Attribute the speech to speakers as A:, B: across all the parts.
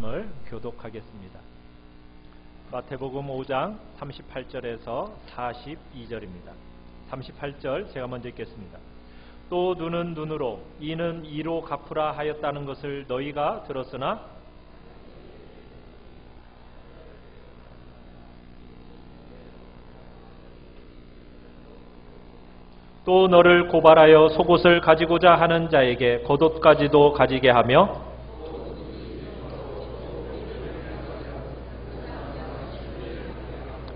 A: 말씀을 교독하겠습니다. 마태복음 5장 38절에서 42절입니다. 38절 제가 먼저 읽겠습니다. 또 눈은 눈으로 이는 이로 갚으라 하였다는 것을 너희가 들었으나 또 너를 고발하여 속옷을 가지고자 하는 자에게 겉옷까지도 가지게 하며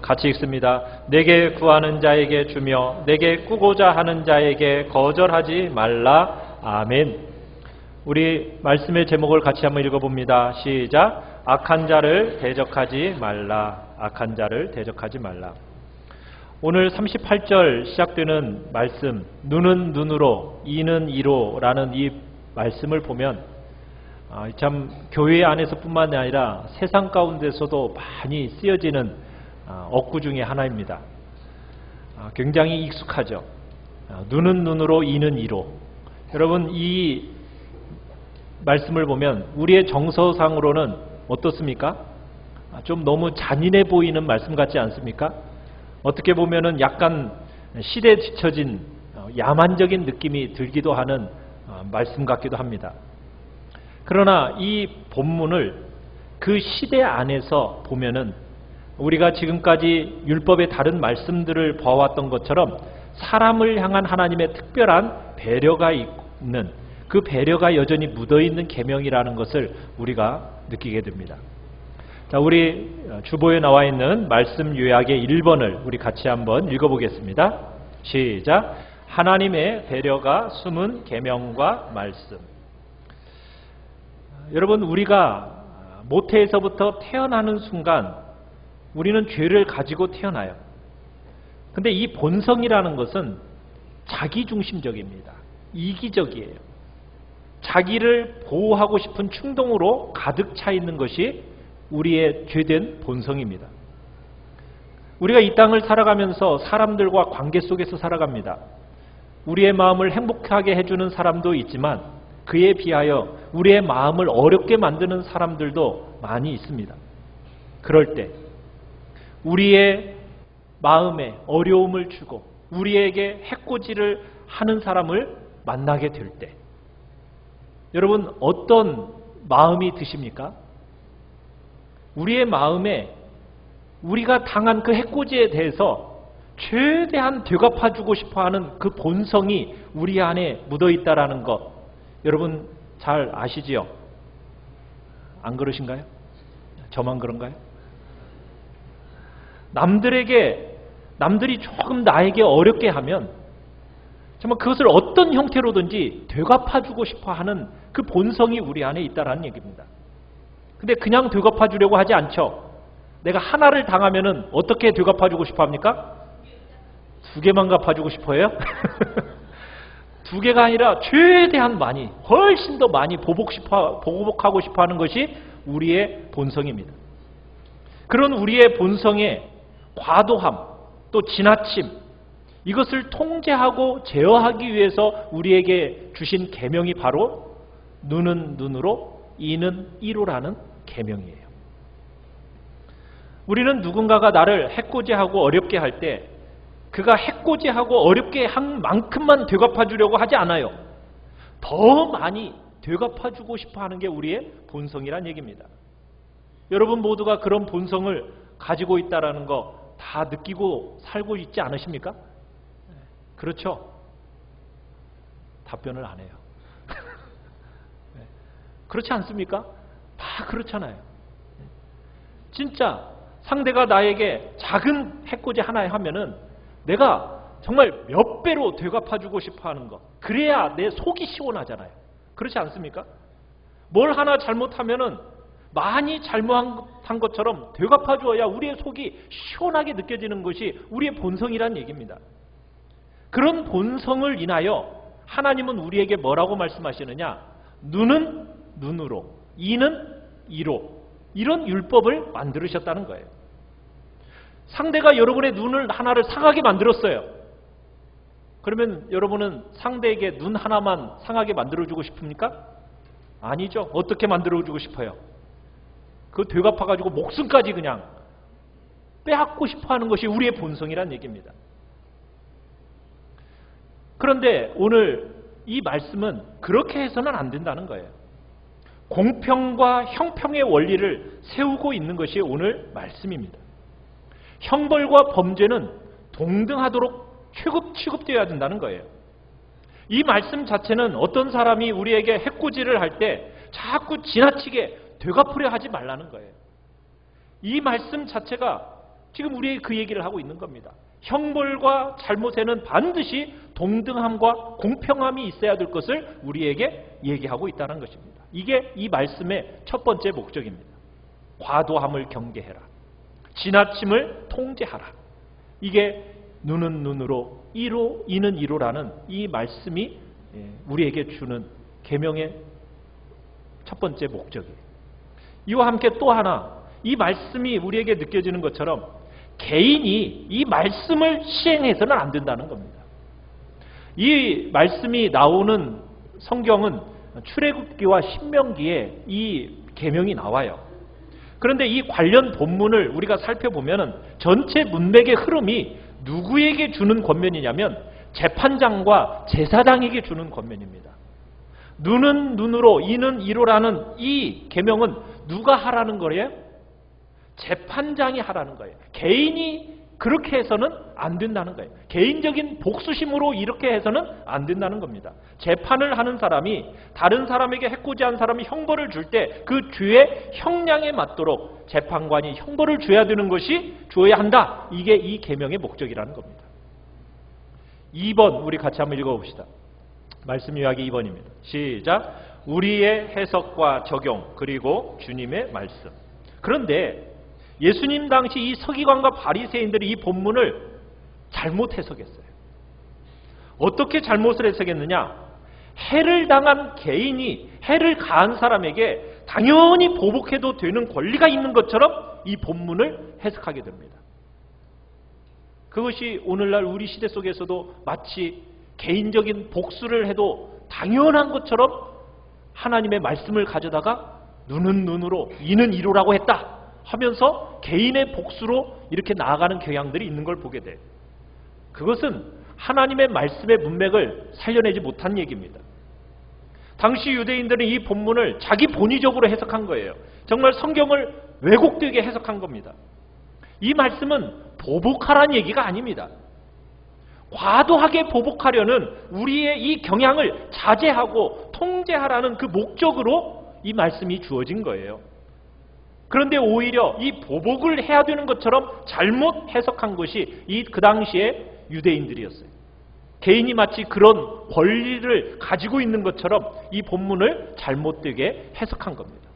A: 같이 읽습니다. 내게 구하는 자에게 주며 내게 꾸고자 하는 자에게 거절하지 말라. 아멘. 우리 말씀의 제목을 같이 한번 읽어봅니다. 시작. 악한 자를 대적하지 말라. 악한 자를 대적하지 말라. 오늘 38절 시작되는 말씀, 눈은 눈으로 이는 이로 라는 이 말씀을 보면 참 교회 안에서뿐만 아니라 세상 가운데서도 많이 쓰여지는 어구 중에 하나입니다. 굉장히 익숙하죠. 눈은 눈으로 이는 이로. 여러분, 이 말씀을 보면 우리의 정서상으로는 어떻습니까? 좀 너무 잔인해 보이는 말씀 같지 않습니까? 어떻게 보면은 약간 시대에 뒤처진 야만적인 느낌이 들기도 하는 말씀 같기도 합니다. 그러나 이 본문을 그 시대 안에서 보면은 우리가 지금까지 율법의 다른 말씀들을 봐왔던 것처럼 사람을 향한 하나님의 특별한 배려가 있는, 그 배려가 여전히 묻어있는 계명이라는 것을 우리가 느끼게 됩니다. 자, 우리 주보에 나와 있는 말씀 요약의 1번을 우리 같이 한번 읽어보겠습니다. 시작. 하나님의 배려가 숨은 계명과 말씀. 여러분, 우리가 모태에서부터 태어나는 순간 우리는 죄를 가지고 태어나요. 근데 이 본성이라는 것은 자기중심적입니다. 이기적이에요. 자기를 보호하고 싶은 충동으로 가득 차 있는 것이 우리의 죄된 본성입니다. 우리가 이 땅을 살아가면서 사람들과 관계 속에서 살아갑니다. 우리의 마음을 행복하게 해주는 사람도 있지만 그에 비하여 우리의 마음을 어렵게 만드는 사람들도 많이 있습니다. 그럴 때 우리의 마음에 어려움을 주고 우리에게 해코지를 하는 사람을 만나게 될 때 여러분, 어떤 마음이 드십니까? 우리의 마음에 우리가 당한 그 해코지에 대해서 최대한 되갚아주고 싶어하는 그 본성이 우리 안에 묻어있다라는 것, 여러분 잘 아시지요? 안 그러신가요? 저만 그런가요? 남들이 조금 나에게 어렵게 하면 정말 그것을 어떤 형태로든지 되갚아주고 싶어하는 그 본성이 우리 안에 있다라는 얘기입니다. 근데 그냥 되갚아주려고 하지 않죠. 내가 하나를 당하면은 어떻게 되갚아주고 싶어 합니까? 2개만 갚아주고 싶어요? 2개가 아니라 최대한 많이, 훨씬 더 많이 보복하고 싶어 하는 것이 우리의 본성입니다. 그런 우리의 본성의 과도함, 또 지나침, 이것을 통제하고 제어하기 위해서 우리에게 주신 계명이 바로 눈은 눈으로 이는 이로라는 계명이에요. 우리는 누군가가 나를 해코지하고 어렵게 할 때 그가 해코지하고 어렵게 한 만큼만 되갚아주려고 하지 않아요. 더 많이 되갚아주고 싶어하는 게 우리의 본성이란 얘기입니다. 여러분 모두가 그런 본성을 가지고 있다는 거 다 느끼고 살고 있지 않으십니까? 그렇죠? 답변을 안 해요. 그렇지 않습니까? 다 그렇잖아요. 진짜 상대가 나에게 작은 해코지 하나 하면은 내가 정말 몇 배로 되갚아주고 싶어하는 것, 그래야 내 속이 시원하잖아요. 그렇지 않습니까? 뭘 하나 잘못하면은 많이 잘못한 것처럼 되갚아줘야 우리의 속이 시원하게 느껴지는 것이 우리의 본성이란 얘기입니다. 그런 본성을 인하여 하나님은 우리에게 뭐라고 말씀하시느냐? 눈은 눈으로, 이는 이로, 이런 율법을 만들으셨다는 거예요. 상대가 여러분의 눈을 하나를 상하게 만들었어요. 그러면 여러분은 상대에게 눈 하나만 상하게 만들어주고 싶습니까? 아니죠. 어떻게 만들어주고 싶어요? 그 되갚아가지고 목숨까지 그냥 빼앗고 싶어하는 것이 우리의 본성이란 얘기입니다. 그런데 오늘 이 말씀은 그렇게 해서는 안 된다는 거예요. 공평과 형평의 원리를 세우고 있는 것이 오늘 말씀입니다. 형벌과 범죄는 동등하도록 취급되어야 된다는 거예요. 이 말씀 자체는 어떤 사람이 우리에게 해코지를 할 때 자꾸 지나치게 되갚으려 하지 말라는 거예요. 이 말씀 자체가 지금 우리에게 그 얘기를 하고 있는 겁니다. 형벌과 잘못에는 반드시 동등함과 공평함이 있어야 될 것을 우리에게 얘기하고 있다는 것입니다. 이게 이 말씀의 첫 번째 목적입니다. 과도함을 경계해라. 지나침을 통제하라. 이게 눈은 눈으로 이는 이로라는 이 말씀이 우리에게 주는 계명의 첫 번째 목적이에요. 이와 함께 또 하나, 이 말씀이 우리에게 느껴지는 것처럼 개인이 이 말씀을 시행해서는 안 된다는 겁니다. 이 말씀이 나오는 성경은 출애굽기와 신명기에 이 계명이 나와요. 그런데 이 관련 본문을 우리가 살펴보면 전체 문맥의 흐름이 누구에게 주는 권면이냐면 재판장과 제사장에게 주는 권면입니다. 눈은 눈으로 이는 이로라는 이 계명은 누가 하라는 거예요? 재판장이 하라는 거예요. 개인이 그렇게 해서는 안 된다는 거예요. 개인적인 복수심으로 이렇게 해서는 안 된다는 겁니다. 재판을 하는 사람이 다른 사람에게 해코지한 사람이 형벌을 줄 때 그 죄의 형량에 맞도록 재판관이 형벌을 줘야 되는 것이 줘야 한다. 이게 이 계명의 목적이라는 겁니다. 2번 우리 같이 한번 읽어봅시다. 말씀 요약이 2번입니다. 시작. 우리의 해석과 적용 그리고 주님의 말씀. 그런데 예수님 당시 이 서기관과 바리새인들이 이 본문을 잘못 해석했어요. 어떻게 잘못을 해석했느냐? 해를 당한 개인이 해를 가한 사람에게 당연히 보복해도 되는 권리가 있는 것처럼 이 본문을 해석하게 됩니다. 그것이 오늘날 우리 시대 속에서도 마치 개인적인 복수를 해도 당연한 것처럼 하나님의 말씀을 가져다가 눈은 눈으로 이는 이로라고 했다 하면서 개인의 복수로 이렇게 나아가는 경향들이 있는 걸 보게 돼요. 그것은 하나님의 말씀의 문맥을 살려내지 못한 얘기입니다. 당시 유대인들은 이 본문을 자기 본의적으로 해석한 거예요. 정말 성경을 왜곡되게 해석한 겁니다. 이 말씀은 보복하라는 얘기가 아닙니다. 과도하게 보복하려는 우리의 이 경향을 자제하고 통제하라는 그 목적으로 이 말씀이 주어진 거예요. 그런데 오히려 이 보복을 해야 되는 것처럼 잘못 해석한 것이 그 당시에 유대인들이었어요. 개인이 마치 그런 권리를 가지고 있는 것처럼 이 본문을 잘못되게 해석한 겁니다.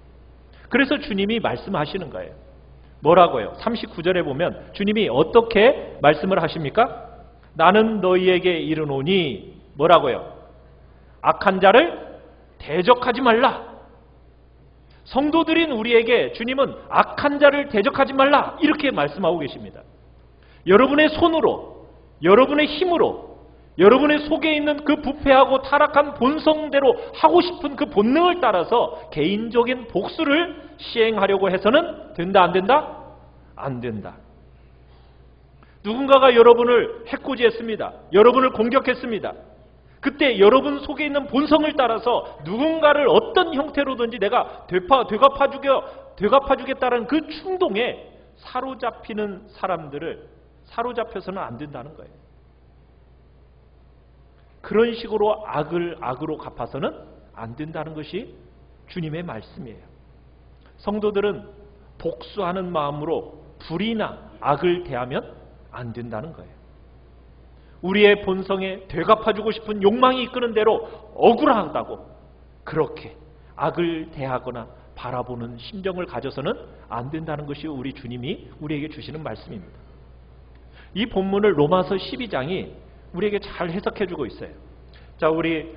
A: 그래서 주님이 말씀하시는 거예요. 뭐라고요? 39절에 보면 주님이 어떻게 말씀을 하십니까? 나는 너희에게 이르노니 뭐라고요? 악한 자를 대적하지 말라. 성도들인 우리에게 주님은 악한 자를 대적하지 말라 이렇게 말씀하고 계십니다. 여러분의 손으로, 여러분의 힘으로, 여러분의 속에 있는 그 부패하고 타락한 본성대로 하고 싶은 그 본능을 따라서 개인적인 복수를 시행하려고 해서는 된다 안 된다? 안 된다. 누군가가 여러분을 해코지했습니다. 여러분을 공격했습니다. 그때 여러분 속에 있는 본성을 따라서 누군가를 어떤 형태로든지 내가 되갚아주겠다는 그 충동에 사로잡히는 사람들을 사로잡혀서는 안 된다는 거예요. 그런 식으로 악을 악으로 갚아서는 안 된다는 것이 주님의 말씀이에요. 성도들은 복수하는 마음으로 불의나 악을 대하면 안 된다는 거예요. 우리의 본성에 되갚아주고 싶은 욕망이 이끄는 대로 억울하다고 그렇게 악을 대하거나 바라보는 심정을 가져서는 안 된다는 것이 우리 주님이 우리에게 주시는 말씀입니다. 이 본문을 로마서 12장이 우리에게 잘 해석해주고 있어요. 자, 우리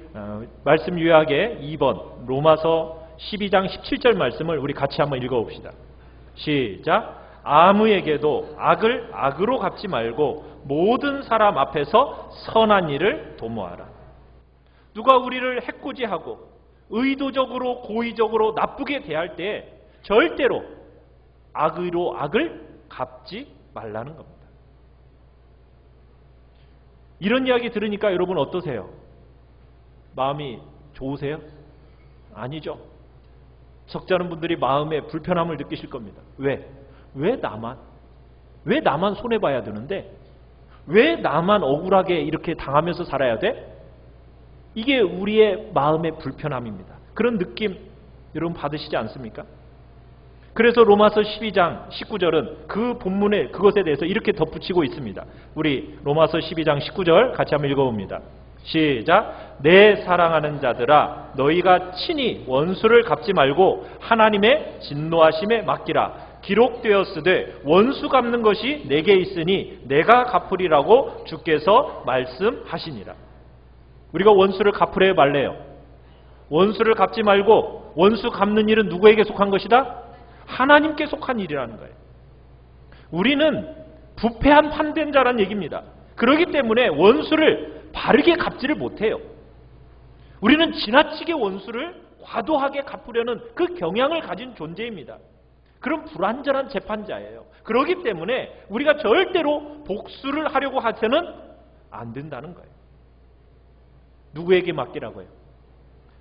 A: 말씀 요약의 2번 로마서 12장 17절 말씀을 우리 같이 한번 읽어봅시다. 시작. 아무에게도 악을 악으로 갚지 말고 모든 사람 앞에서 선한 일을 도모하라. 누가 우리를 해코지하고 의도적으로 고의적으로 나쁘게 대할 때 절대로 악의로 악을 갚지 말라는 겁니다. 이런 이야기 들으니까 여러분 어떠세요? 마음이 좋으세요? 아니죠. 적잖은 분들이 마음에 불편함을 느끼실 겁니다. 왜? 왜 나만 손해봐야 되는데? 왜 나만 억울하게 이렇게 당하면서 살아야 돼? 이게 우리의 마음의 불편함입니다. 그런 느낌 여러분 받으시지 않습니까? 그래서 로마서 12장 19절은 그 본문에 그것에 대해서 이렇게 덧붙이고 있습니다. 우리 로마서 12장 19절 같이 한번 읽어봅니다. 시작. 내 사랑하는 자들아 너희가 친히 원수를 갚지 말고 하나님의 진노하심에 맡기라. 기록되었으되 원수 갚는 것이 내게 있으니 내가 갚으리라고 주께서 말씀하시니라. 우리가 원수를 갚으래요 말래요? 원수를 갚지 말고 원수 갚는 일은 누구에게 속한 것이다? 하나님께 속한 일이라는 거예요. 우리는 부패한 판된 자란 얘기입니다. 그렇기 때문에 원수를 바르게 갚지를 못해요. 우리는 지나치게 원수를 과도하게 갚으려는 그 경향을 가진 존재입니다. 그런 불완전한 재판자예요. 그렇기 때문에 우리가 절대로 복수를 하려고 하서는 안 된다는 거예요. 누구에게 맡기라고요?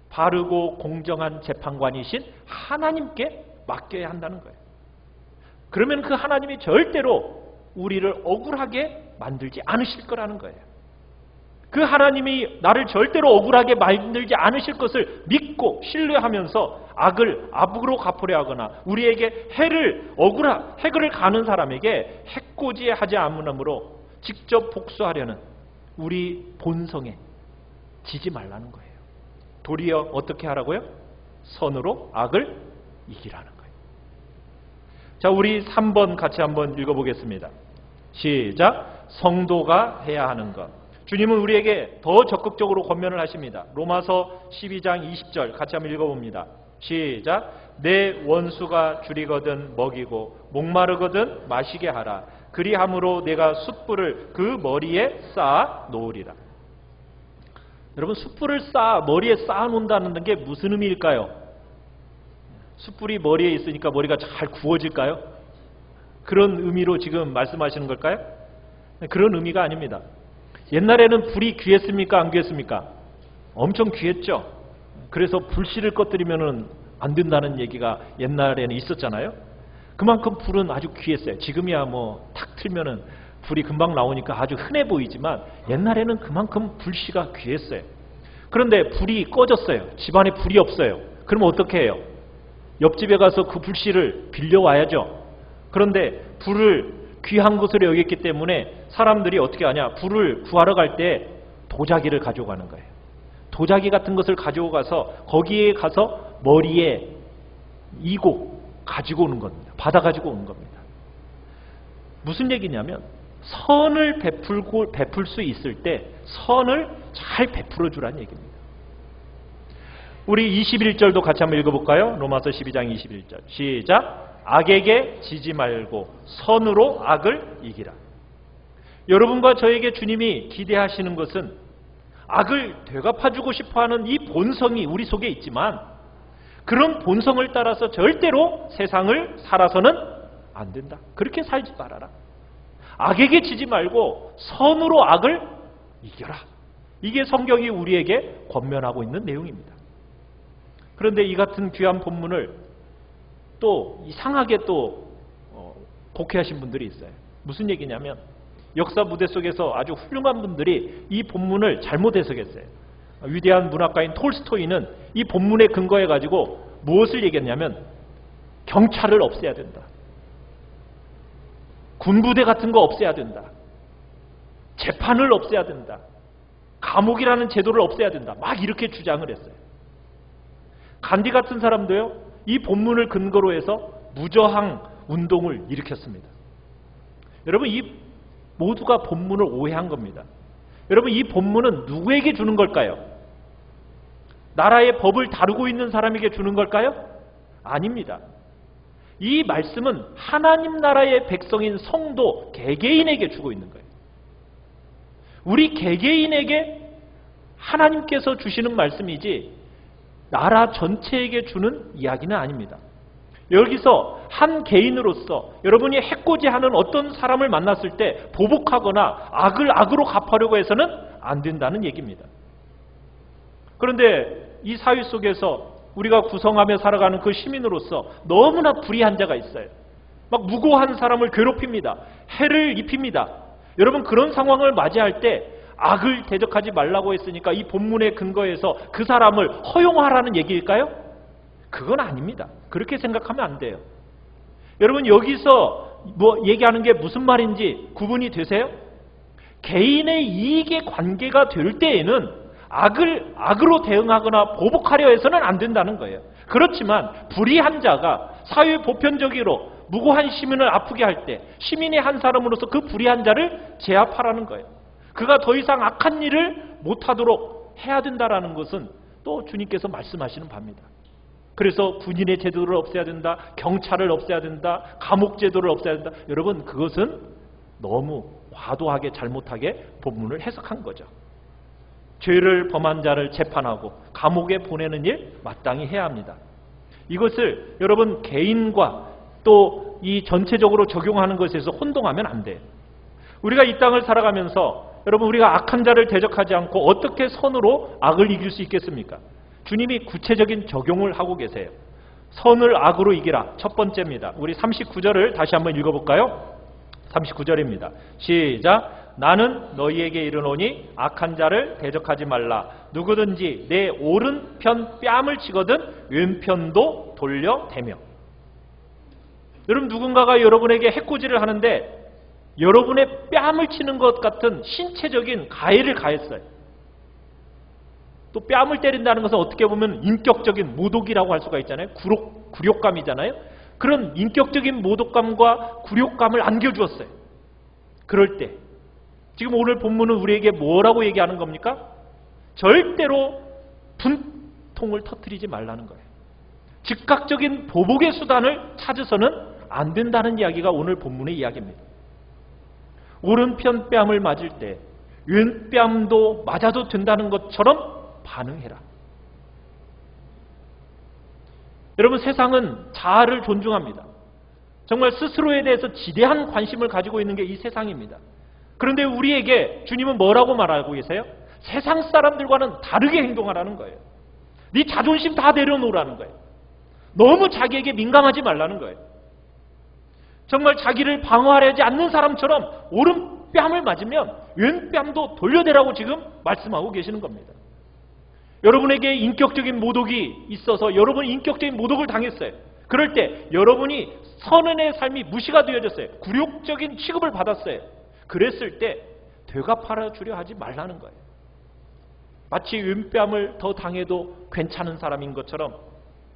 A: 바르고 공정한 재판관이신 하나님께 맡겨야 한다는 거예요. 그러면 그 하나님이 절대로 우리를 억울하게 만들지 않으실 거라는 거예요. 그 하나님이 나를 절대로 억울하게 만들지 않으실 것을 믿고 신뢰하면서 악을 악으로 갚으려 하거나 우리에게 해를 가는 사람에게 해코지하지 않으므로 직접 복수하려는 우리 본성에 지지 말라는 거예요. 도리어 어떻게 하라고요? 선으로 악을 이기라는 거예요. 자, 우리 3번 같이 한번 읽어보겠습니다. 시작. 성도가 해야 하는 것. 주님은 우리에게 더 적극적으로 권면을 하십니다. 로마서 12장 20절 같이 한번 읽어봅니다. 시작. 내 원수가 줄이거든 먹이고 목마르거든 마시게 하라. 그리함으로 내가 숯불을 그 머리에 쌓아 놓으리라. 여러분, 숯불을 머리에 쌓아 놓는다는 게 무슨 의미일까요? 숯불이 머리에 있으니까 머리가 잘 구워질까요? 그런 의미로 지금 말씀하시는 걸까요? 그런 의미가 아닙니다. 옛날에는 불이 귀했습니까? 안 귀했습니까? 엄청 귀했죠. 그래서 불씨를 꺼뜨리면 안 된다는 얘기가 옛날에는 있었잖아요. 그만큼 불은 아주 귀했어요. 지금이야 탁 틀면은 불이 금방 나오니까 아주 흔해 보이지만 옛날에는 그만큼 불씨가 귀했어요. 그런데 불이 꺼졌어요. 집안에 불이 없어요. 그러면 어떻게 해요? 옆집에 가서 그 불씨를 빌려와야죠. 그런데 불을 귀한 것으로 여겼기 때문에 사람들이 어떻게 하냐? 불을 구하러 갈 때 도자기를 가져가는 거예요. 도자기 같은 것을 가지고 가서 거기에 가서 머리에 이고 가지고 오는 겁니다. 받아 가지고 오는 겁니다. 무슨 얘기냐면 선을 베풀 수 있을 때 선을 잘 베풀어 주라는 얘기입니다. 우리 21절도 같이 한번 읽어볼까요? 로마서 12장 21절 시작. 악에게 지지 말고 선으로 악을 이기라. 여러분과 저에게 주님이 기대하시는 것은 악을 되갚아주고 싶어하는 이 본성이 우리 속에 있지만 그런 본성을 따라서 절대로 세상을 살아서는 안 된다. 그렇게 살지 말아라. 악에게 지지 말고 선으로 악을 이겨라. 이게 성경이 우리에게 권면하고 있는 내용입니다. 그런데 이 같은 귀한 본문을 또 이상하게 독해하신 분들이 있어요. 무슨 얘기냐면 역사 무대 속에서 아주 훌륭한 분들이 이 본문을 잘못 해석했어요. 위대한 문학가인 톨스토이는 이 본문에 근거해 가지고 무엇을 얘기했냐면 경찰을 없애야 된다. 군부대 같은 거 없애야 된다. 재판을 없애야 된다. 감옥이라는 제도를 없애야 된다. 막 이렇게 주장을 했어요. 간디 같은 사람도요, 이 본문을 근거로 해서 무저항 운동을 일으켰습니다. 여러분, 이 모두가 본문을 오해한 겁니다. 여러분, 이 본문은 누구에게 주는 걸까요? 나라의 법을 다루고 있는 사람에게 주는 걸까요? 아닙니다. 이 말씀은 하나님 나라의 백성인 성도 개개인에게 주고 있는 거예요. 우리 개개인에게 하나님께서 주시는 말씀이지 나라 전체에게 주는 이야기는 아닙니다. 여기서 한 개인으로서 여러분이 해코지하는 어떤 사람을 만났을 때 보복하거나 악을 악으로 갚으려고 해서는 안 된다는 얘기입니다. 그런데 이 사회 속에서 우리가 구성하며 살아가는 그 시민으로서 너무나 불의한 자가 있어요. 막 무고한 사람을 괴롭힙니다. 해를 입힙니다. 여러분, 그런 상황을 맞이할 때 악을 대적하지 말라고 했으니까 이 본문의 근거에서 그 사람을 허용하라는 얘기일까요? 그건 아닙니다. 그렇게 생각하면 안 돼요. 여러분, 여기서 얘기하는 게 무슨 말인지 구분이 되세요? 개인의 이익의 관계가 될 때에는 악을 악으로 대응하거나 보복하려 해서는 안 된다는 거예요. 그렇지만 불의한 자가 사회 보편적으로 무고한 시민을 아프게 할 때 시민의 한 사람으로서 그 불의한 자를 제압하라는 거예요. 그가 더 이상 악한 일을 못하도록 해야 된다라는 것은 또 주님께서 말씀하시는 바입니다. 그래서 군인의 제도를 없애야 된다, 경찰을 없애야 된다, 감옥 제도를 없애야 된다. 여러분, 그것은 너무 과도하게 잘못하게 본문을 해석한 거죠. 죄를 범한 자를 재판하고 감옥에 보내는 일 마땅히 해야 합니다. 이것을 여러분 개인과 또 이 전체적으로 적용하는 것에서 혼동하면 안 돼요. 우리가 이 땅을 살아가면서 여러분, 우리가 악한 자를 대적하지 않고 어떻게 선으로 악을 이길 수 있겠습니까? 주님이 구체적인 적용을 하고 계세요. 선을 악으로 이기라. 첫 번째입니다. 우리 39절을 다시 한번 읽어볼까요? 39절입니다. 시작. 나는 너희에게 이르노니 악한 자를 대적하지 말라. 누구든지 내 오른편 뺨을 치거든 왼편도 돌려대며. 여러분, 누군가가 여러분에게 해코지를 하는데 여러분의 뺨을 치는 것 같은 신체적인 가해를 가했어요. 또 뺨을 때린다는 것은 어떻게 보면 인격적인 모독이라고 할 수가 있잖아요. 굴욕감이잖아요. 그런 인격적인 모독감과 굴욕감을 안겨주었어요. 그럴 때 지금 오늘 본문은 우리에게 뭐라고 얘기하는 겁니까? 절대로 분통을 터뜨리지 말라는 거예요. 즉각적인 보복의 수단을 찾아서는 안 된다는 이야기가 오늘 본문의 이야기입니다. 오른편 뺨을 맞을 때 왼뺨도 맞아도 된다는 것처럼 반응해라. 여러분, 세상은 자아를 존중합니다. 정말 스스로에 대해서 지대한 관심을 가지고 있는 게 이 세상입니다. 그런데 우리에게 주님은 뭐라고 말하고 계세요? 세상 사람들과는 다르게 행동하라는 거예요. 네 자존심 다 내려놓으라는 거예요. 너무 자기에게 민감하지 말라는 거예요. 정말 자기를 방어하려지 않는 사람처럼 오른뺨을 맞으면 왼뺨도 돌려대라고 지금 말씀하고 계시는 겁니다. 여러분에게 인격적인 모독이 있어서 여러분이 인격적인 모독을 당했어요. 그럴 때 여러분이 선언의 삶이 무시가 되어졌어요. 굴욕적인 취급을 받았어요. 그랬을 때 되갚아 주려 하지 말라는 거예요. 마치 왼뺨을 더 당해도 괜찮은 사람인 것처럼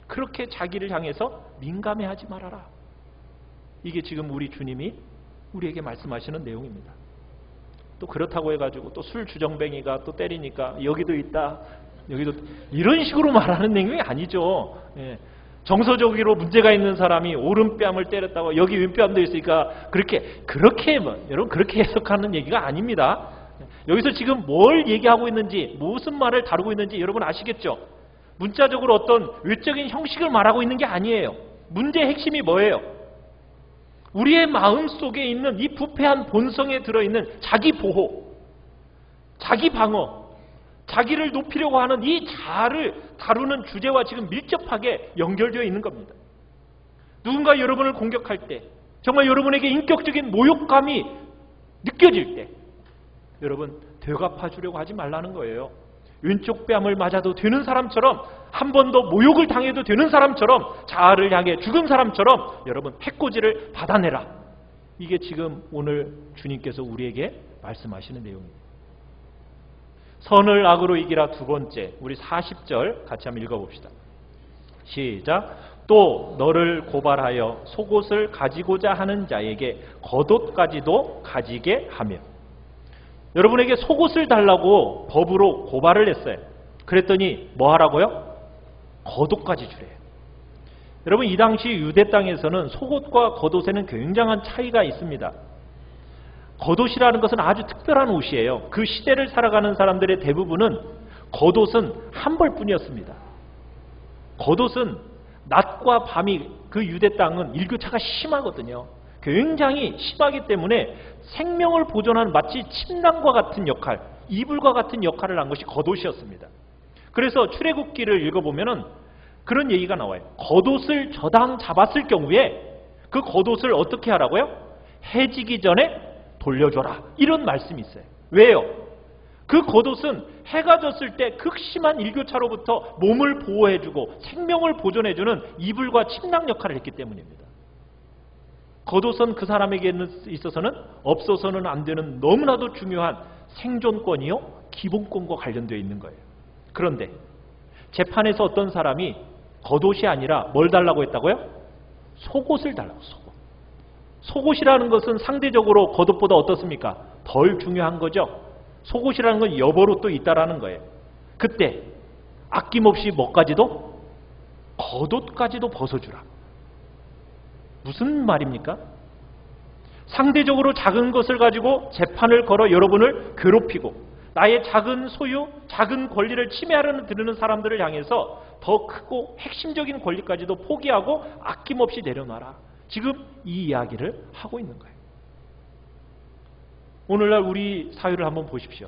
A: 그렇게 자기를 향해서 민감해하지 말아라. 이게 지금 우리 주님이 우리에게 말씀하시는 내용입니다. 또 그렇다고 해가지고 또 술 주정뱅이가 또 때리니까 여기도 있다, 여기도 이런 식으로 말하는 내용이 아니죠. 예. 정서적으로 문제가 있는 사람이 오른뺨을 때렸다고 여기 왼뺨도 있으니까 그렇게 여러분 그렇게 해석하는 얘기가 아닙니다. 여기서 지금 뭘 얘기하고 있는지, 무슨 말을 다루고 있는지 여러분 아시겠죠? 문자적으로 어떤 외적인 형식을 말하고 있는 게 아니에요. 문제의 핵심이 뭐예요? 우리의 마음 속에 있는 이 부패한 본성에 들어있는 자기 보호, 자기 방어, 자기를 높이려고 하는 이 자아를 다루는 주제와 지금 밀접하게 연결되어 있는 겁니다. 누군가 여러분을 공격할 때, 정말 여러분에게 인격적인 모욕감이 느껴질 때 여러분 되갚아 주려고 하지 말라는 거예요. 왼쪽 뺨을 맞아도 되는 사람처럼, 한 번 더 모욕을 당해도 되는 사람처럼, 자아를 향해 죽은 사람처럼 여러분 해코지를 받아내라. 이게 지금 오늘 주님께서 우리에게 말씀하시는 내용입니다. 선을 악으로 이기라. 두 번째, 우리 40절 같이 한번 읽어봅시다. 시작. 또 너를 고발하여 속옷을 가지고자 하는 자에게 겉옷까지도 가지게 하며. 여러분에게 속옷을 달라고 법으로 고발을 했어요. 그랬더니 뭐 하라고요? 겉옷까지 주래요. 여러분, 이 당시 유대 땅에서는 속옷과 겉옷에는 굉장한 차이가 있습니다. 겉옷이라는 것은 아주 특별한 옷이에요. 그 시대를 살아가는 사람들의 대부분은 겉옷은 한 벌뿐이었습니다. 겉옷은 낮과 밤이 그 유대 땅은 일교차가 심하거든요. 굉장히 심하기 때문에 생명을 보존하는 마치 침낭과 같은 역할, 이불과 같은 역할을 한 것이 겉옷이었습니다. 그래서 출애굽기를 읽어보면은 그런 얘기가 나와요. 겉옷을 저당 잡았을 경우에 그 겉옷을 어떻게 하라고요? 해지기 전에 돌려줘라. 이런 말씀이 있어요. 왜요? 그 겉옷은 해가 졌을 때 극심한 일교차로부터 몸을 보호해주고 생명을 보존해주는 이불과 침낭 역할을 했기 때문입니다. 겉옷은 그 사람에게 있어서는 없어서는 안 되는 너무나도 중요한 생존권이요 기본권과 관련되어 있는 거예요. 그런데 재판에서 어떤 사람이 겉옷이 아니라 뭘 달라고 했다고요? 속옷을 달라고. 속옷이라는 것은 상대적으로 겉옷보다 어떻습니까? 덜 중요한 거죠. 속옷이라는 건 여보로 또 있다라는 거예요. 그때 아낌없이 뭐까지도? 겉옷까지도 벗어주라. 무슨 말입니까? 상대적으로 작은 것을 가지고 재판을 걸어 여러분을 괴롭히고 나의 작은 소유, 작은 권리를 침해하려는 드는 사람들을 향해서 더 크고 핵심적인 권리까지도 포기하고 아낌없이 내려놔라. 지금 이 이야기를 하고 있는 거예요. 오늘날 우리 사회를 한번 보십시오.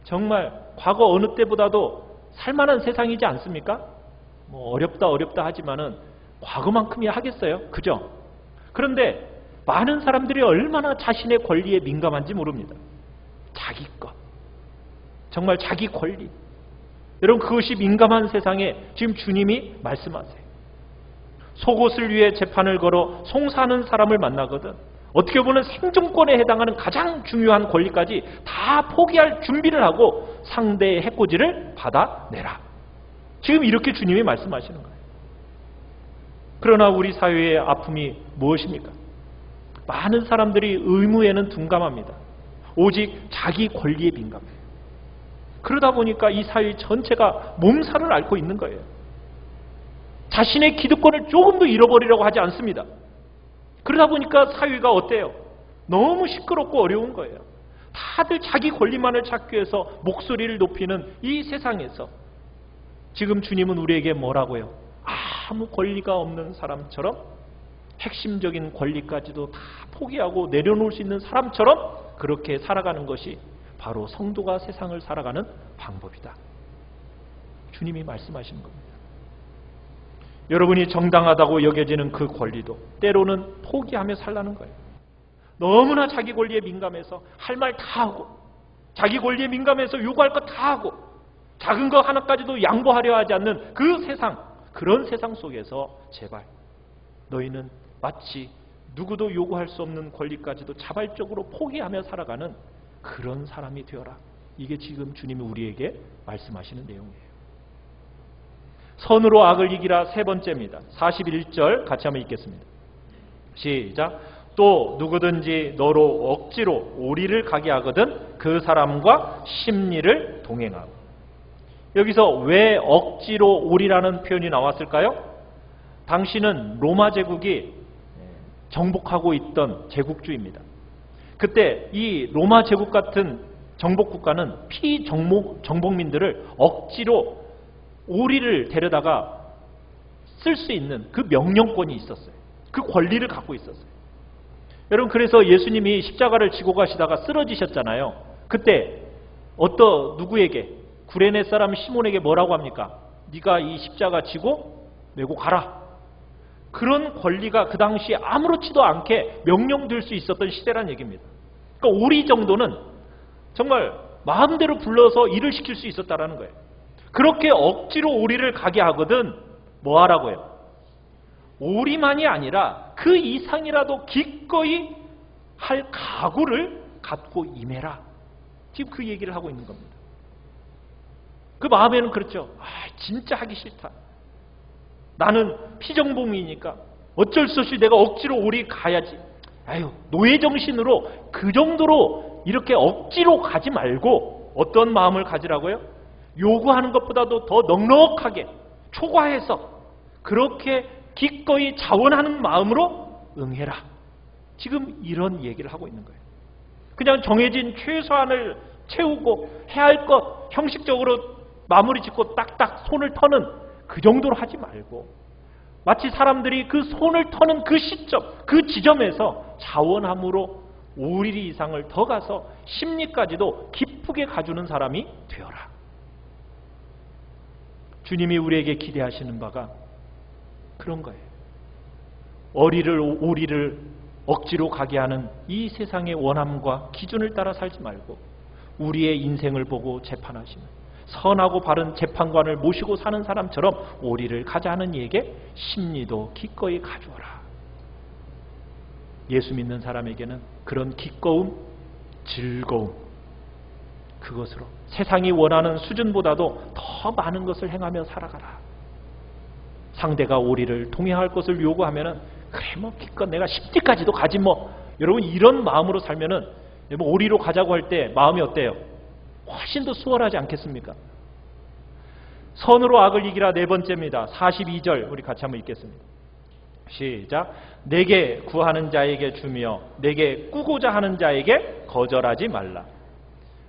A: 정말 과거 어느 때보다도 살만한 세상이지 않습니까? 뭐 어렵다 하지만은 과거만큼이야 하겠어요. 그죠? 그런데 많은 사람들이 얼마나 자신의 권리에 민감한지 모릅니다. 자기 것. 정말 자기 권리. 여러분 그것이 민감한 세상에 지금 주님이 말씀하세요. 속옷을 위해 재판을 걸어 송사하는 사람을 만나거든 어떻게 보면 생존권에 해당하는 가장 중요한 권리까지 다 포기할 준비를 하고 상대의 해코지를 받아내라. 지금 이렇게 주님이 말씀하시는 거예요. 그러나 우리 사회의 아픔이 무엇입니까? 많은 사람들이 의무에는 둔감합니다. 오직 자기 권리에 민감해요. 그러다 보니까 이 사회 전체가 몸살을 앓고 있는 거예요. 자신의 기득권을 조금도 잃어버리려고 하지 않습니다. 그러다 보니까 사회가 어때요? 너무 시끄럽고 어려운 거예요. 다들 자기 권리만을 찾기 위해서 목소리를 높이는 이 세상에서 지금 주님은 우리에게 뭐라고요? 아무 권리가 없는 사람처럼 핵심적인 권리까지도 다 포기하고 내려놓을 수 있는 사람처럼 그렇게 살아가는 것이 바로 성도가 세상을 살아가는 방법이다. 주님이 말씀하시는 겁니다. 여러분이 정당하다고 여겨지는 그 권리도 때로는 포기하며 살라는 거예요. 너무나 자기 권리에 민감해서 할 말 다 하고 자기 권리에 민감해서 요구할 것 다 하고 작은 거 하나까지도 양보하려 하지 않는 그 세상, 그런 세상 속에서 제발 너희는 마치 누구도 요구할 수 없는 권리까지도 자발적으로 포기하며 살아가는 그런 사람이 되어라. 이게 지금 주님이 우리에게 말씀하시는 내용이에요. 선으로 악을 이기라 세 번째입니다. 41절 같이 한번 읽겠습니다. 시작. 또 누구든지 너로 억지로 오리를 가게 하거든 그 사람과 심리를 동행하고. 여기서 왜 억지로 오리라는 표현이 나왔을까요? 당시는 로마 제국이 정복하고 있던 제국주의입니다. 그때 이 로마 제국 같은 정복 국가는 피정복민들을 억지로 오리를 데려다가 쓸 수 있는 그 명령권이 있었어요. 그 권리를 갖고 있었어요. 여러분 그래서 예수님이 십자가를 지고 가시다가 쓰러지셨잖아요. 그때 누구에게 구레네 사람 시몬에게 뭐라고 합니까? 네가 이 십자가 지고 메고 가라. 그런 권리가 그 당시에 아무렇지도 않게 명령될 수 있었던 시대란 얘기입니다. 그러니까 오리 정도는 정말 마음대로 불러서 일을 시킬 수 있었다라는 거예요. 그렇게 억지로 오리를 가게 하거든 뭐 하라고요? 오리만이 아니라 그 이상이라도 기꺼이 할 각오를 갖고 임해라. 지금 그 얘기를 하고 있는 겁니다. 그 마음에는 그렇죠. 진짜 하기 싫다. 나는 피정복이니까 어쩔 수 없이 내가 억지로 오리 가야지. 노예정신으로 그 정도로 이렇게 억지로 가지 말고 어떤 마음을 가지라고요? 요구하는 것보다도 더 넉넉하게 초과해서 그렇게 기꺼이 자원하는 마음으로 응해라. 지금 이런 얘기를 하고 있는 거예요. 그냥 정해진 최소한을 채우고 해야 할 것 형식적으로 마무리 짓고 딱딱 손을 터는 그 정도로 하지 말고 마치 사람들이 그 손을 터는 그 시점, 그 지점에서 자원함으로 5일 이상을 더 가서 심리까지도 기쁘게 가주는 사람이 되어라. 주님이 우리에게 기대하시는 바가 그런 거예요. 오리를 억지로 가게 하는 이 세상의 원함과 기준을 따라 살지 말고 우리의 인생을 보고 재판하시는 선하고 바른 재판관을 모시고 사는 사람처럼 오리를 가자 하는 이에게 심리도 기꺼이 가주어라. 예수 믿는 사람에게는 그런 기꺼움, 즐거움, 그것으로 세상이 원하는 수준보다도 더 많은 것을 행하며 살아가라. 상대가 오리를 동행할 것을 요구하면은 그래 뭐 기껏 내가 10지까지도 가지 뭐. 여러분 이런 마음으로 살면은 오리로 가자고 할 때 마음이 어때요? 훨씬 더 수월하지 않겠습니까? 선으로 악을 이기라. 네 번째입니다. 42절 우리 같이 한번 읽겠습니다. 시작. 내게 구하는 자에게 주며 내게 꾸고자 하는 자에게 거절하지 말라.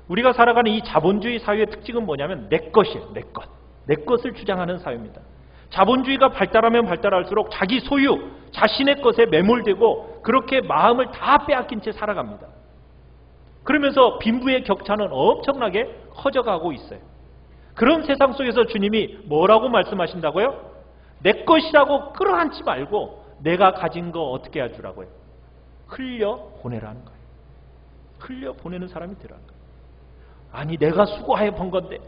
A: 우리가 살아가는 이 자본주의 사회의 특징은 뭐냐면 내 것이에요. 내 것. 내 것을 주장하는 사회입니다. 자본주의가 발달하면 발달할수록 자기 소유, 자신의 것에 매몰되고 그렇게 마음을 다 빼앗긴 채 살아갑니다. 그러면서 빈부의 격차는 엄청나게 커져가고 있어요. 그런 세상 속에서 주님이 뭐라고 말씀하신다고요? 내 것이라고 끌어안지 말고 내가 가진 거 어떻게 해주라고요? 흘려보내라는 거예요. 흘려보내는 사람이 되라는 거예요. 아니 내가 수고하여 번 건데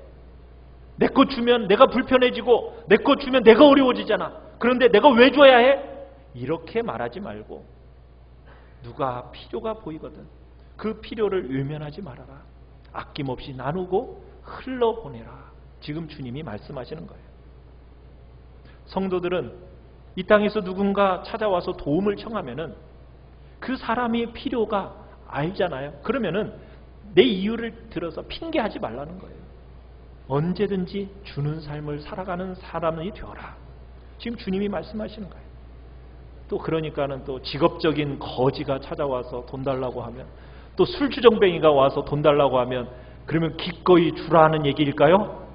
A: 내 거 주면 내가 불편해지고 내 거 주면 내가 어려워지잖아. 그런데 내가 왜 줘야 해? 이렇게 말하지 말고 누가 필요가 보이거든 그 필요를 외면하지 말아라. 아낌없이 나누고 흘러보내라. 지금 주님이 말씀하시는 거예요. 성도들은 이 땅에서 누군가 찾아와서 도움을 청하면은 그 사람의 필요가 알잖아요. 그러면은 내 이유를 들어서 핑계하지 말라는 거예요. 언제든지 주는 삶을 살아가는 사람이 되어라. 지금 주님이 말씀하시는 거예요. 또 그러니까는 또 직업적인 거지가 찾아와서 돈 달라고 하면 또 술주정뱅이가 와서 돈 달라고 하면 그러면 기꺼이 주라는 얘기일까요?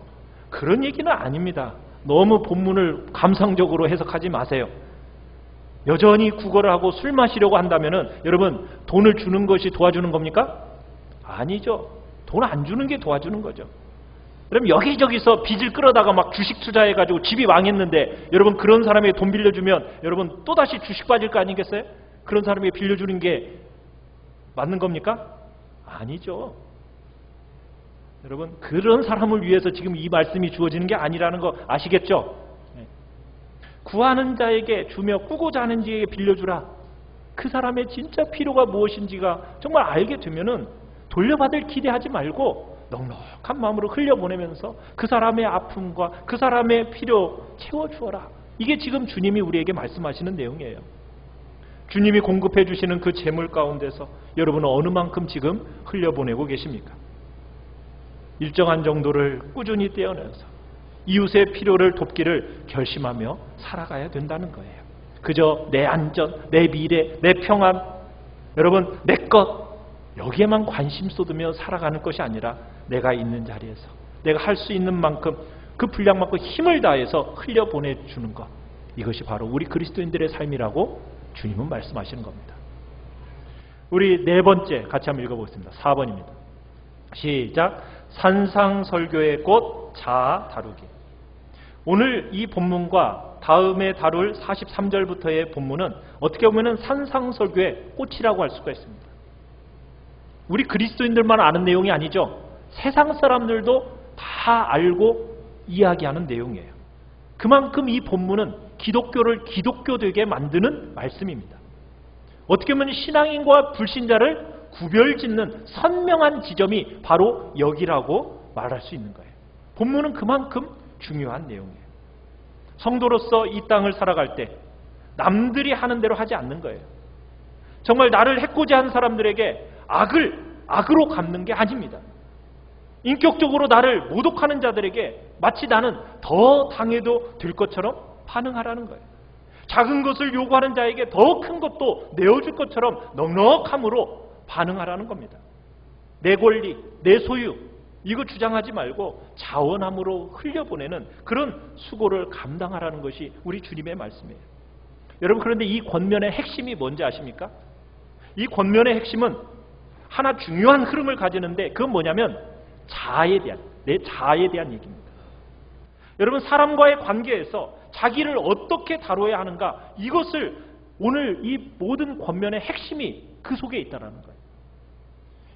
A: 그런 얘기는 아닙니다. 너무 본문을 감상적으로 해석하지 마세요. 여전히 구걸을 하고 술 마시려고 한다면은 여러분 돈을 주는 것이 도와주는 겁니까? 아니죠. 돈 안 주는 게 도와주는 거죠. 그럼 여기저기서 빚을 끌어다가 막 주식 투자해가지고 집이 망했는데 여러분 그런 사람에게 돈 빌려주면 여러분 또다시 주식 빠질 거 아니겠어요? 그런 사람에게 빌려주는 게 맞는 겁니까? 아니죠. 여러분 그런 사람을 위해서 지금 이 말씀이 주어지는 게 아니라는 거 아시겠죠? 구하는 자에게 주며 꾸고자 하는 자에게 빌려주라. 그 사람의 진짜 필요가 무엇인지가 정말 알게 되면은 돌려받을 기대하지 말고 넉넉한 마음으로 흘려보내면서 그 사람의 아픔과 그 사람의 필요 채워주어라. 이게 지금 주님이 우리에게 말씀하시는 내용이에요. 주님이 공급해 주시는 그 재물 가운데서 여러분은 어느 만큼 지금 흘려보내고 계십니까? 일정한 정도를 꾸준히 떼어내서 이웃의 필요를 돕기를 결심하며 살아가야 된다는 거예요. 그저 내 안전, 내 미래, 내 평안, 여러분 내 것 여기에만 관심 쏟으며 살아가는 것이 아니라 내가 있는 자리에서 내가 할 수 있는 만큼 그 분량만큼 힘을 다해서 흘려보내주는 것, 이것이 바로 우리 그리스도인들의 삶이라고 주님은 말씀하시는 겁니다. 우리 네 번째 같이 한번 읽어보겠습니다. 4번입니다. 시작. 산상설교의 꽃 자아 다루기. 오늘 이 본문과 다음에 다룰 43절부터의 본문은 어떻게 보면 산상설교의 꽃이라고 할 수가 있습니다. 우리 그리스도인들만 아는 내용이 아니죠. 세상 사람들도 다 알고 이야기하는 내용이에요. 그만큼 이 본문은 기독교를 기독교되게 만드는 말씀입니다. 어떻게 보면 신앙인과 불신자를 구별짓는 선명한 지점이 바로 여기라고 말할 수 있는 거예요. 본문은 그만큼 중요한 내용이에요. 성도로서 이 땅을 살아갈 때 남들이 하는 대로 하지 않는 거예요. 정말 나를 해코지한 사람들에게 악으로 갚는 게 아닙니다. 인격적으로 나를 모독하는 자들에게 마치 나는 더 당해도 될 것처럼 반응하라는 거예요. 작은 것을 요구하는 자에게 더 큰 것도 내어줄 것처럼 넉넉함으로 반응하라는 겁니다. 내 권리, 내 소유, 이거 주장하지 말고 자원함으로 흘려보내는 그런 수고를 감당하라는 것이 우리 주님의 말씀이에요. 여러분, 그런데 이 권면의 핵심이 뭔지 아십니까? 이 권면의 핵심은 하나 중요한 흐름을 가지는데 그건 뭐냐면 자아에 대한, 내 자아에 대한 얘기입니다. 여러분, 사람과의 관계에서 자기를 어떻게 다뤄야 하는가, 이것을 오늘 이 모든 권면의 핵심이 그 속에 있다는 거예요.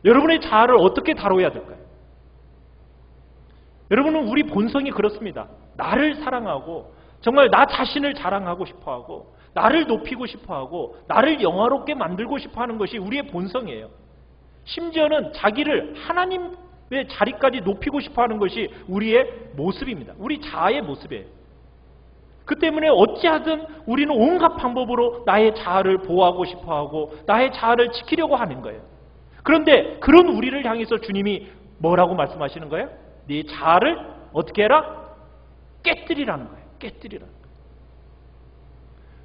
A: 여러분의 자아를 어떻게 다뤄야 될까요? 여러분은 우리 본성이 그렇습니다. 나를 사랑하고 정말 나 자신을 자랑하고 싶어하고 나를 높이고 싶어하고 나를 영화롭게 만들고 싶어하는 것이 우리의 본성이에요. 심지어는 자기를 하나님의 자리까지 높이고 싶어하는 것이 우리의 모습입니다. 우리 자아의 모습이에요. 그 때문에 어찌하든 우리는 온갖 방법으로 나의 자아를 보호하고 싶어하고 나의 자아를 지키려고 하는 거예요. 그런데 그런 우리를 향해서 주님이 뭐라고 말씀하시는 거예요? 네 자아를 어떻게 해라? 깨뜨리라는 거예요. 깨뜨리라는 거예요.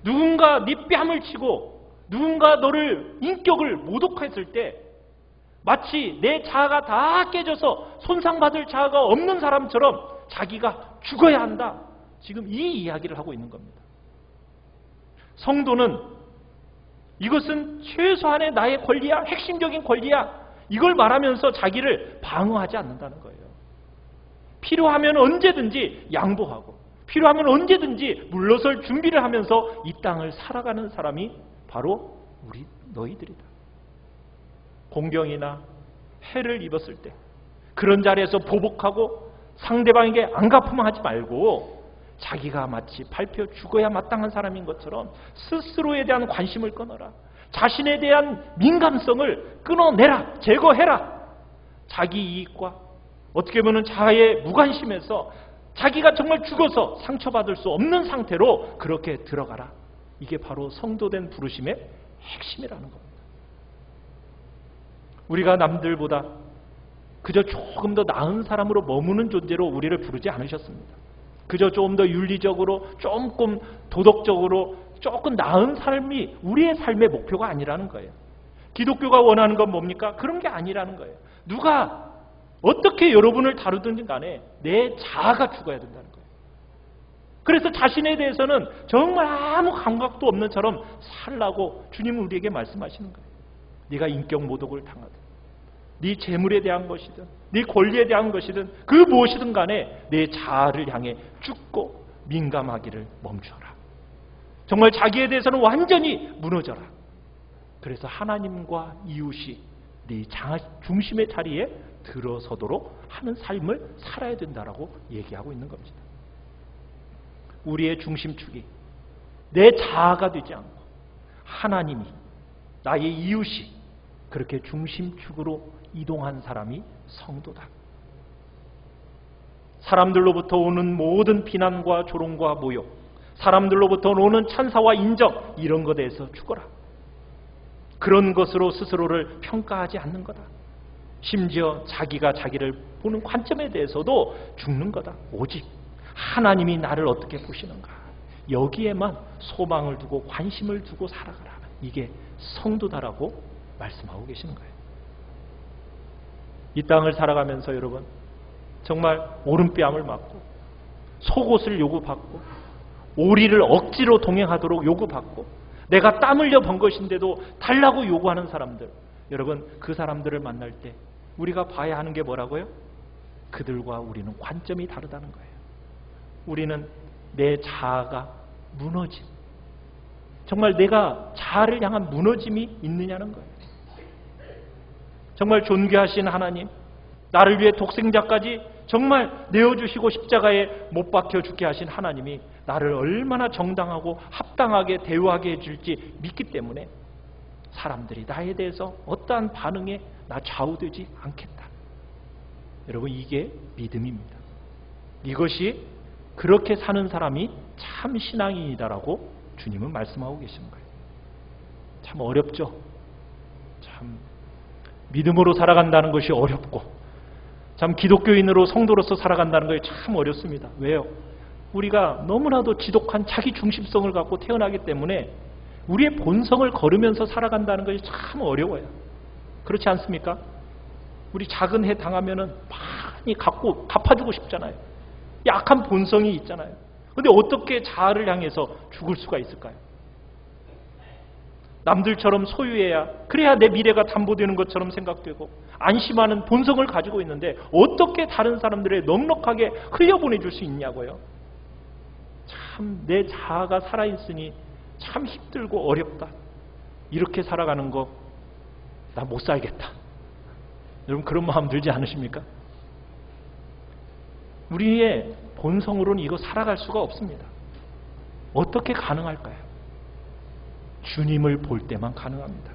A: 누군가 네 뺨을 치고 누군가 너를 인격을 모독했을 때 마치 내 자아가 다 깨져서 손상받을 자아가 없는 사람처럼 자기가 죽어야 한다. 지금 이 이야기를 하고 있는 겁니다. 성도는 이것은 최소한의 나의 권리야, 핵심적인 권리야, 이걸 말하면서 자기를 방어하지 않는다는 거예요. 필요하면 언제든지 양보하고 필요하면 언제든지 물러설 준비를 하면서 이 땅을 살아가는 사람이 바로 우리 너희들이다. 공경이나 해를 입었을 때 그런 자리에서 보복하고 상대방에게 안갚음하지 말고 자기가 마치 밟혀 죽어야 마땅한 사람인 것처럼 스스로에 대한 관심을 끊어라. 자신에 대한 민감성을 끊어내라. 제거해라. 자기 이익과 어떻게 보면 자아의 무관심에서 자기가 정말 죽어서 상처받을 수 없는 상태로 그렇게 들어가라. 이게 바로 성도된 부르심의 핵심이라는 겁니다. 우리가 남들보다 그저 조금 더 나은 사람으로 머무는 존재로 우리를 부르지 않으셨습니다. 그저 좀 더 윤리적으로, 조금 도덕적으로 조금 나은 삶이 우리의 삶의 목표가 아니라는 거예요. 기독교가 원하는 건 뭡니까? 그런 게 아니라는 거예요. 누가 어떻게 여러분을 다루든지 간에 내 자아가 죽어야 된다는 거예요. 그래서 자신에 대해서는 정말 아무 감각도 없는 처럼 살라고 주님은 우리에게 말씀하시는 거예요. 네가 인격 모독을 당하든 네 재물에 대한 것이든 네 권리에 대한 것이든 그 무엇이든 간에 내 자아를 향해 죽고 민감하기를 멈춰라. 정말 자기에 대해서는 완전히 무너져라. 그래서 하나님과 이웃이 네 자아 중심의 자리에 들어서도록 하는 삶을 살아야 된다라고 얘기하고 있는 겁니다. 우리의 중심축이 내 자아가 되지 않고 하나님이, 나의 이웃이 그렇게 중심축으로 이동한 사람이 성도다. 사람들로부터 오는 모든 비난과 조롱과 모욕, 사람들로부터 오는 찬사와 인정, 이런 것에 대해서 죽어라. 그런 것으로 스스로를 평가하지 않는 거다. 심지어 자기가 자기를 보는 관점에 대해서도 죽는 거다. 오직 하나님이 나를 어떻게 보시는가, 여기에만 소망을 두고 관심을 두고 살아가라. 이게 성도다라고 말씀하고 계시는 거예요. 이 땅을 살아가면서 여러분 정말 오른뺨을 맞고 속옷을 요구받고 오리를 억지로 동행하도록 요구받고 내가 땀 흘려 번 것인데도 달라고 요구하는 사람들, 여러분 그 사람들을 만날 때 우리가 봐야 하는 게 뭐라고요? 그들과 우리는 관점이 다르다는 거예요. 우리는 내 자아가 무너짐, 정말 내가 자아를 향한 무너짐이 있느냐는 거예요. 정말 존귀하신 하나님, 나를 위해 독생자까지 정말 내어주시고 십자가에 못 박혀 죽게 하신 하나님이 나를 얼마나 정당하고 합당하게 대우하게 해줄지 믿기 때문에 사람들이 나에 대해서 어떠한 반응에 나 좌우되지 않겠다. 여러분 이게 믿음입니다. 이것이 그렇게 사는 사람이 참 신앙인이다라고 주님은 말씀하고 계시는 거예요. 참 어렵죠. 참 믿음으로 살아간다는 것이 어렵고 참 기독교인으로 성도로서 살아간다는 것이 참 어렵습니다. 왜요? 우리가 너무나도 지독한 자기 중심성을 갖고 태어나기 때문에 우리의 본성을 거르면서 살아간다는 것이 참 어려워요. 그렇지 않습니까? 우리 작은 해 당하면은 막 많이 갚아주고 싶잖아요. 약한 본성이 있잖아요. 근데 어떻게 자아를 향해서 죽을 수가 있을까요? 남들처럼 소유해야, 그래야 내 미래가 담보되는 것처럼 생각되고 안심하는 본성을 가지고 있는데 어떻게 다른 사람들을 넉넉하게 흘려보내줄 수 있냐고요. 참 내 자아가 살아있으니 참 힘들고 어렵다. 이렇게 살아가는 거 나 못 살겠다. 여러분 그런 마음 들지 않으십니까? 우리의 본성으로는 이거 살아갈 수가 없습니다. 어떻게 가능할까요? 주님을 볼 때만 가능합니다.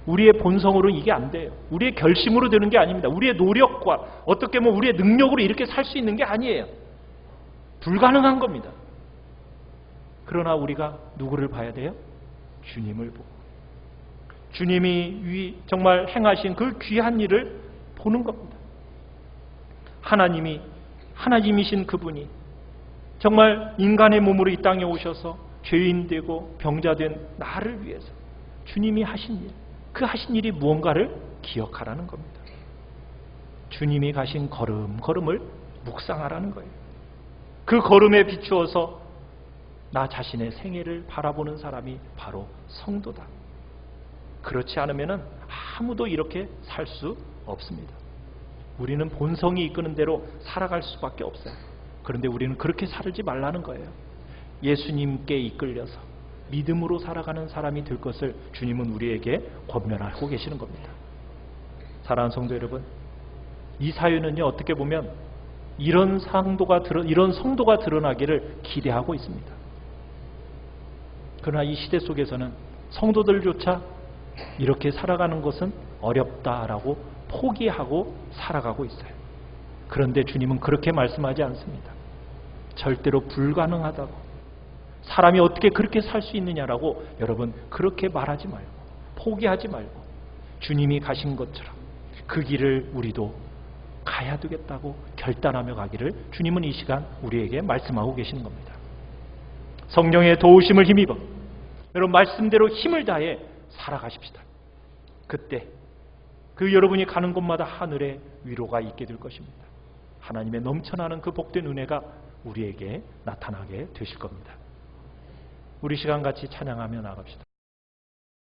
A: 우리의 본성으로는 이게 안 돼요. 우리의 결심으로 되는 게 아닙니다. 우리의 노력과 어떻게 보면 우리의 능력으로 이렇게 살 수 있는 게 아니에요. 불가능한 겁니다. 그러나 우리가 누구를 봐야 돼요? 주님을 보고. 주님이 정말 행하신 그 귀한 일을 보는 겁니다. 하나님이신 그분이 정말 인간의 몸으로 이 땅에 오셔서 죄인 되고 병자 된 나를 위해서 주님이 하신 일, 그 하신 일이 무언가를 기억하라는 겁니다. 주님이 가신 걸음을 묵상하라는 거예요. 그 걸음에 비추어서 나 자신의 생애를 바라보는 사람이 바로 성도다. 그렇지 않으면 아무도 이렇게 살 수 없습니다. 우리는 본성이 이끄는 대로 살아갈 수밖에 없어요. 그런데 우리는 그렇게 살지 말라는 거예요. 예수님께 이끌려서 믿음으로 살아가는 사람이 될 것을 주님은 우리에게 권면하고 계시는 겁니다. 사랑하는 성도 여러분, 이 사회는요 어떻게 보면 이런 성도가 드러나기를 기대하고 있습니다. 그러나 이 시대 속에서는 성도들조차 이렇게 살아가는 것은 어렵다라고 포기하고 살아가고 있어요. 그런데 주님은 그렇게 말씀하지 않습니다. 절대로 불가능하다고, 사람이 어떻게 그렇게 살 수 있느냐라고 여러분 그렇게 말하지 말고 포기하지 말고 주님이 가신 것처럼 그 길을 우리도 가야 되겠다고 결단하며 가기를 주님은 이 시간 우리에게 말씀하고 계시는 겁니다. 성령의 도우심을 힘입어 여러분 말씀대로 힘을 다해 살아가십시다. 그때 그 여러분이 가는 곳마다 하늘의 위로가 있게 될 것입니다. 하나님의 넘쳐나는 그 복된 은혜가 우리에게 나타나게 되실 겁니다. 우리 시간 같이 찬양하며 나갑시다.